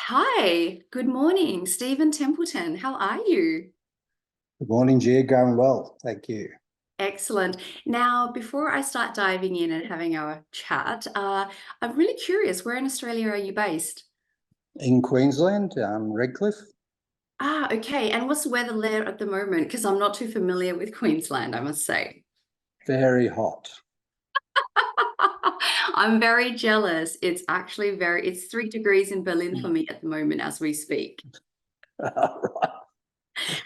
Hi, good morning, Stephen Templeton. How are you? Good morning, Gia. Going well. Thank you. Excellent. Now, before I start diving in and having our chat, I'm really curious, where in Australia are you based? In Queensland, Redcliffe, Okay. And what's the weather there at the moment? Because I'm not too familiar with Queensland, I must say. very hot. I'm very jealous. It's 3 degrees in Berlin for me at the moment as we speak. Right.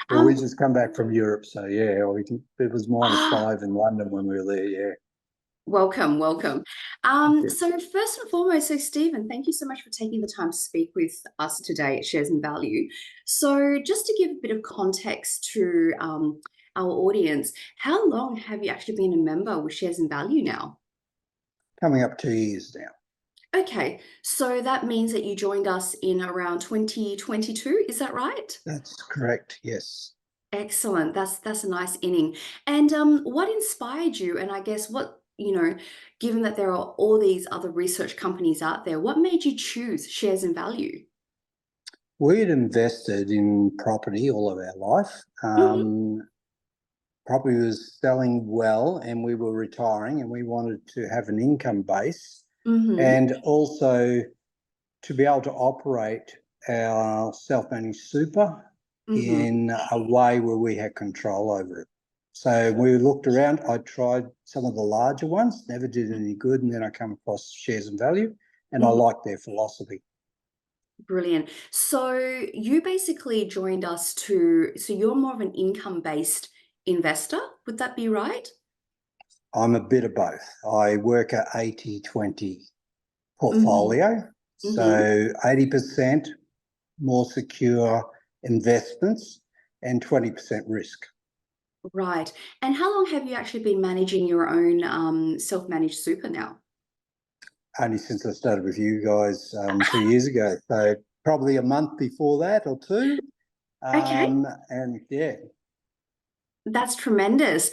Well, we Um, just come back from Europe, so yeah, it was ah, -5 in London when we were there. Yeah. Welcome, welcome. Yeah. So first and foremost, Stephen, thank you so much for taking the time to speak with us today at Shares and Value. So just to give a bit of context to our audience, how long have you actually been a member with Shares and Value now? Coming up 2 years now. Okay, so that means that you joined us in around 2022, is that right? That's correct. Yes. Excellent. That's a nice inning. And what inspired you? And I guess given that there are all these other research companies out there, what made you choose Shares and Value? We had invested in property all of our life. Hmm. Property was selling well, and we were retiring, and we wanted to have an income base, Hmm. and also to be able to operate our self-managed super Hmm. in a way where we had control over it. So we looked around. I tried some of the larger ones, never did any good, and then I come across Shares and Value, and I Hmm. liked their philosophy. Brilliant. So you basically joined us so you're more of an income-based investor, would that be right? I'm a bit of both. I work at 80-20 Hmm. portfolio, Hmm. so 80% more secure investments and 20% risk. Right. And how long have you actually been managing your own self-managed super now? Only since I started with you guys 2 years ago. So probably a month before that or two. Okay. And yeah, That's tremendous.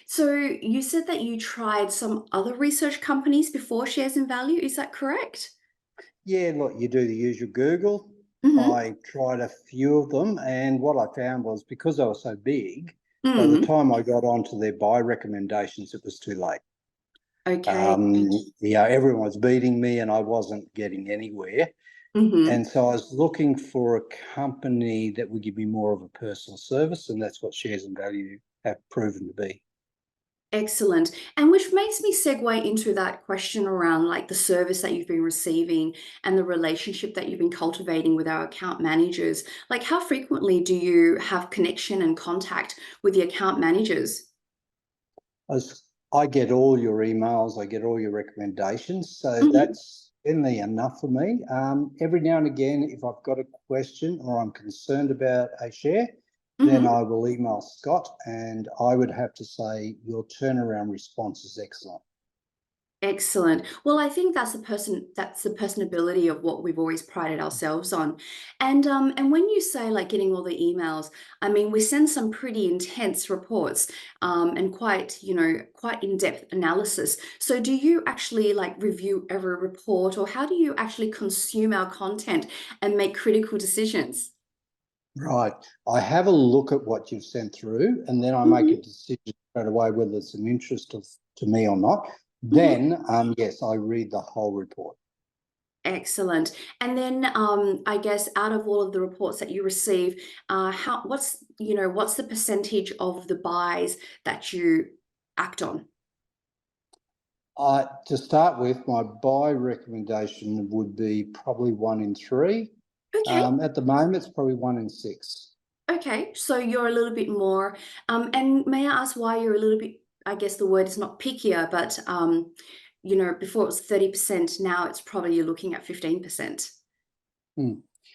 So you said that you tried some other research companies before Shares and Value. Is that correct? yeah, look, you do the usual Google. Mm-hmm. I tried a few of them, and what I found was because they were so big, by the Mm. time I got onto their buy recommendations, it was too late. Okay. Everyone was beating me, and I wasn't getting anywhere. Mm-hmm. And so I was looking for a company that would give me more of a personal service, and that's what Shares and Value have proven to be. Excellent. And which makes me segue into that question around like the service that you've been receiving and the relationship that you've been cultivating with our account managers. Like, how frequently do you have connection and contact with the account managers? As I get all your emails, I get all your recommendations, so Mm-hmm. that's generally enough for me. Every now and again, if I've got a question or I'm concerned about a share, then Mm-hmm. I will email Scott, and I would have to say your turnaround response is excellent. Excellent. Well, I think that's the personability of what we've always prided ourselves on. And when you say like getting all the emails, I mean, we send some pretty intense reports, and quite in-depth analysis. So do you actually like review every report, or how do you actually consume our content and make critical decisions? Right. I have a look at what you've sent through, and then I make a Hmm. decision straight away whether it's an interest to me or not. Hmm. Then, yes, I read the whole report. Excellent. And then, I guess out of all of the reports that you receive, what's the percentage of the buys that you act on? To start with, my buy recommendation would be probably 1 in 3. Okay. At the moment, it's probably 1 in 6. Okay. So you're a little bit more, and may I ask why you're a little bit, I guess the word is not pickier, but, before it was 30%, now it's probably you're looking at 15%. Hmm.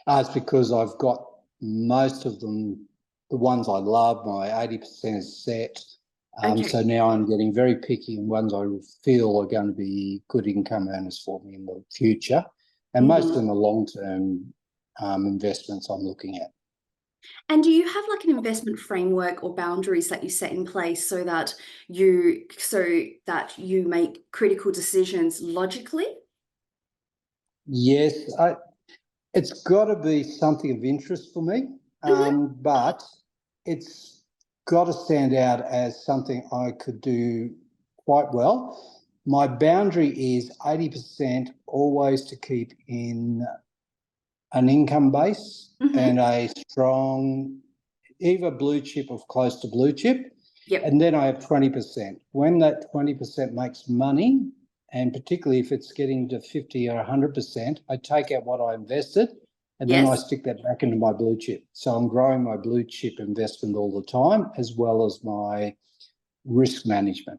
It's because I've got most of them, the ones I love, my 80% is set. So Okay. now I'm getting very picky and ones I feel are going to be good income earners for me in the future. And most of Mhm. them are long-term investments I'm looking at. And do you have like an investment framework or boundaries that you set in place so that you make critical decisions logically? Yes, It's got to be something of interest for me, but it's got to stand out as something I could do quite well. My boundary is 80% always to keep in an income base Mm-hmm. and a strong, either blue chip or close to blue chip. Yep. And then I have 20%. When that 20% makes money, and particularly if it's getting to 50 or 100%, I take out what I invested and then I Yes. stick that back into my blue chip. So I'm growing my blue chip investment all the time, as well as my risk management.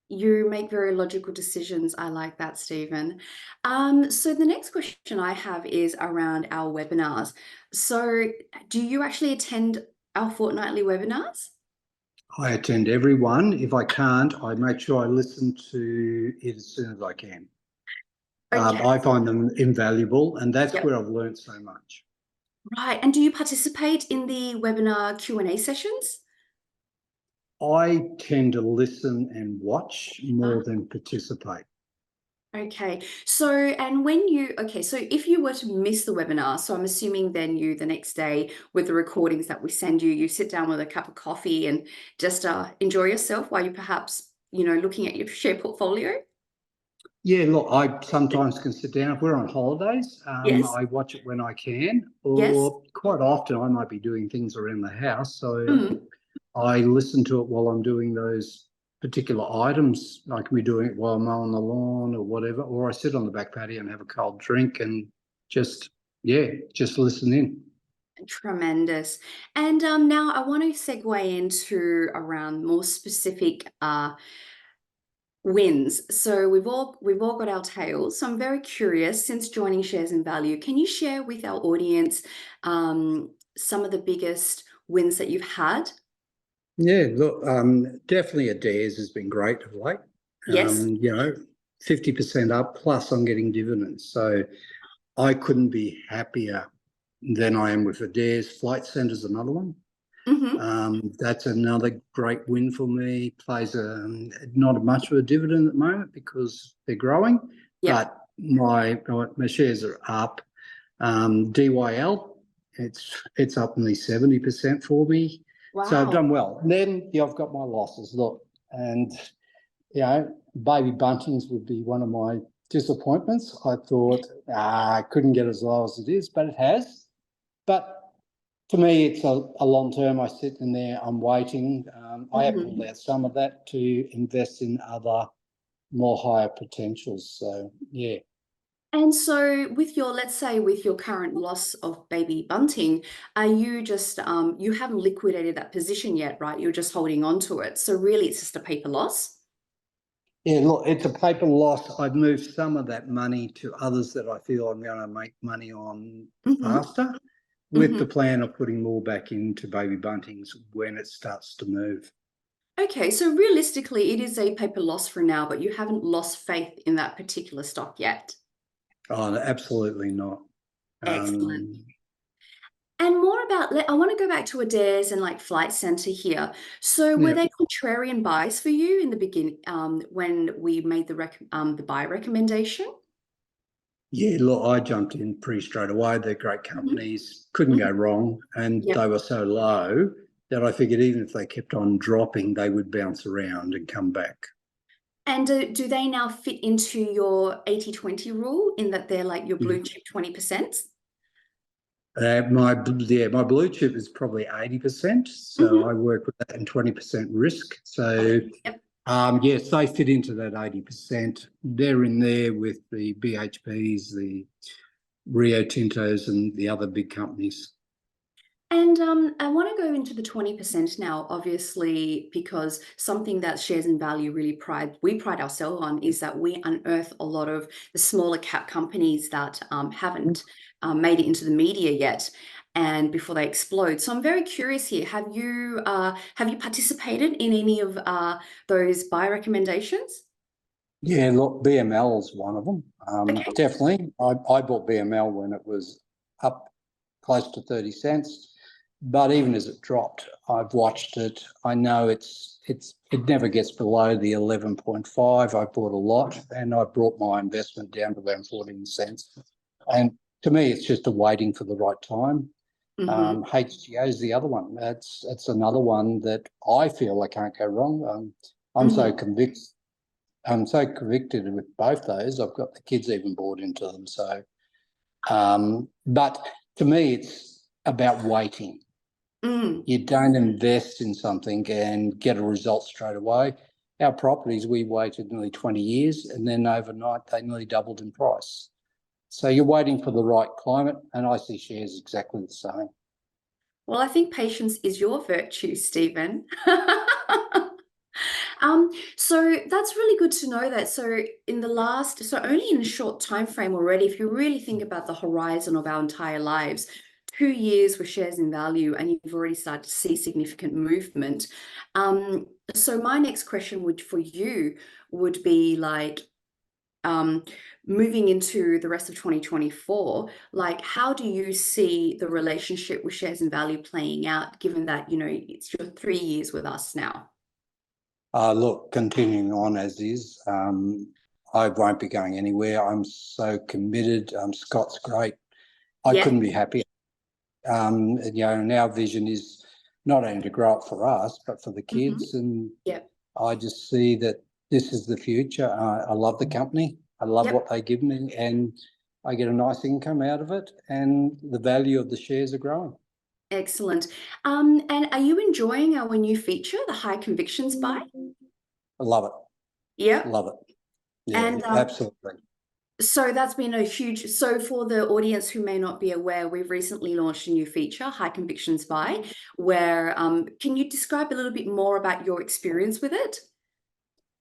You make very logical decisions. I like that, Stephen. So the next question I have is around our webinars. So do you actually attend our fortnightly webinars? I attend every one. If I can't, I make sure I listen to it as soon as I can. Okay. I find them invaluable, and that's Yep. where I've learned so much. Right. And do you participate in the webinar Q&A sessions? I tend to listen and watch Ah, more than participate. okay. So, and when you, okay, so if you were to miss the webinar, so I'm assuming then you, the next day with the recordings that we send you, you sit down with a cup of coffee and just enjoy yourself while you perhaps, looking at your share portfolio? Yeah, look, I sometimes can sit down. If we're on holidays, Yes. I watch it when I can, Yes. or quite often I might be doing things around the house. So Mm. I listen to it while I'm doing those particular items, like we're doing it while I'm mowing the lawn or whatever, or I sit on the back patio and have a cold drink and just, yeah, just listen in. Tremendous. And now I want to segue into around more specific wins. So we've all got our tales. So I'm very curious, since joining Shares in Value, can you share with our audience some of the biggest wins that you've had? Yeah, look, definitely Adair's has been great of late. Yes. 50% up, plus I'm getting dividends. So I couldn't be happier than I am with Adair's. Flight Centre's another one. Mm-hmm. That's another great win for me. Plays not much of a dividend at the moment because they're growing, Yep. but my shares are up. DYL, it's up nearly 70% for me. So I've Wow. done well. Then I've got my losses. Look, and baby buntings would be one of my disappointments. I thought I couldn't get as low as it is, but it has. But for me, it's a long term. I sit in there, I'm waiting. I have pulled Mhm. out some of that to invest in other more higher potentials. So, yeah. And so with your, let's say with your current loss of baby bunting, are you just you haven't liquidated that position yet, right? You're just holding on to it. So really it's just a paper loss? Yeah, look, it's a paper loss. I've moved some of that money to others that I feel I'm going to make money on Mm-hmm. faster, with Mm-hmm. the plan of putting more back into baby buntings when it starts to move. Okay, so realistically, it is a paper loss for now, but you haven't lost faith in that particular stock yet. Oh, absolutely not. Excellent. Um, And more about, I want to go back to Adair's and like Flight Centre here. So were yeah, they contrarian buys for you in the beginning when we made the buy recommendation? yeah. Look, I jumped in pretty straight away. They're great Mhm. companies, couldn't go wrong, and Yep. they were so low that I figured even if they kept on dropping, they would bounce around and come back. And do they now fit into your 80/20 rule in that they're like your blue chip 20%? My blue chip is probably 80%, so Mm-hmm. I work with that and 20% risk. Okay. So Yep. yes, they fit into that 80%. They're in there with the BHPs, the Rio Tintos, and the other big companies. And I want to go into the 20% now, obviously, because something that Shares in Value we pride ourselves on is that we unearth a lot of the smaller cap companies that haven't made it into the media yet, and before they explode. So I'm very curious here. Have you participated in any of those buy recommendations? Yeah, look, BML is one of them. Okay. Definitely. I bought BML when it was up close to 30 cents. But even as it dropped, I've watched it. I know it never gets below the 11.5. I bought a lot and I brought my investment down to around 14 cents. And to me, it's just a waiting for the right time. Mm-hmm. HGO is the other one. That's another one that I feel I can't go wrong. I'm so Mm-hmm. convicted. I'm so convicted with both those. I've got the kids even bought into them. So, but to me, it's about waiting. Mm. You don't invest in something and get a result straight away. Our properties, we waited nearly 20 years, and then overnight they nearly doubled in price. So you're waiting for the right climate, and I see shares exactly the same. Well, I think patience is your virtue, Stephen. So that's really good to know that. So only in a short time frame already, if you really think about the horizon of our entire lives, 2 years with shares in value, and you've already started to see significant movement. So my next question for you would be like, um, moving into the rest of 2024, like how do you see the relationship with shares and value playing out, given that, it's your 3 years with us now? Look, continuing on as is, I won't be going anywhere. I'm so committed. Scott's great. I Yeah. couldn't be happier. And our vision is not only to grow it for us, but for the Hmm. kids. And Yep. I just see that this is the future. I love the company. I love Yep. what they give me, and I get a nice income out of it, and the value of the shares are growing. Excellent. And are you enjoying our new feature, the high convictions buy? I love it. Yep. Love it. Yeah, And absolutely. so that's been a huge, so for the audience who may not be aware, we've recently launched a new feature, High Convictions Buy, where can you describe a little bit more about your experience with it?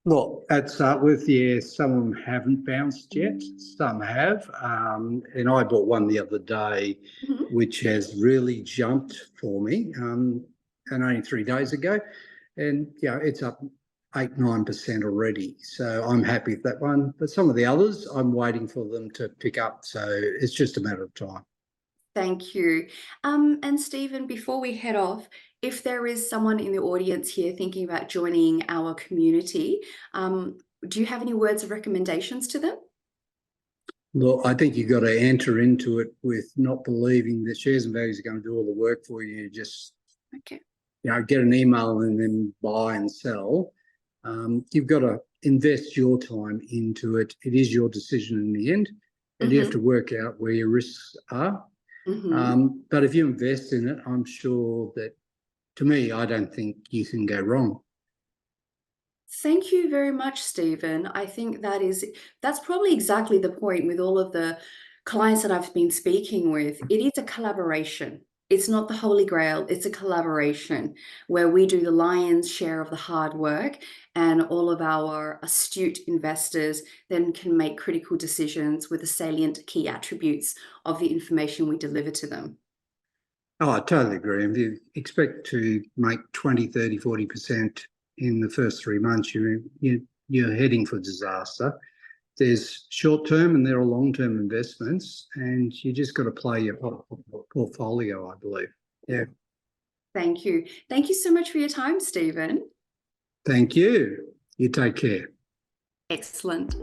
Look, I'd start with, yeah, some of them haven't bounced yet. Some have. And I bought one the other day, Mhm. which has really jumped for me, and only 3 days ago. And, it's up 8, 9% already. So I'm happy with that one. But some of the others, I'm waiting for them to pick up. So it's just a matter of time. Thank you. And Stephen, before we head off, if there is someone in the audience here thinking about joining our community, do you have any words of recommendations to them? Look, I think you've got to enter into it with not believing that shares and values are going to do all the work for you. Just Okay. get an email and then buy and sell. You've got to invest your time into it. It is your decision in the end, and you have Mm-hmm. to work out where your risks are. Mm-hmm. But if you invest in it, I'm sure that, to me, I don't think you can go wrong. Thank you very much, Stephen. I think that's probably exactly the point with all of the clients that I've been speaking with. It is a collaboration. It's not the holy grail, it's a collaboration where we do the lion's share of the hard work, and all of our astute investors then can make critical decisions with the salient key attributes of the information we deliver to them. Oh, I totally agree. If you expect to make 20, 30, 40% in the first 3 months, you're heading for disaster. There's short-term and there are long-term investments, and you just got to play your portfolio, I believe. Yeah. Thank you. Thank you so much for your time, Stephen. Thank you. You take care. Excellent.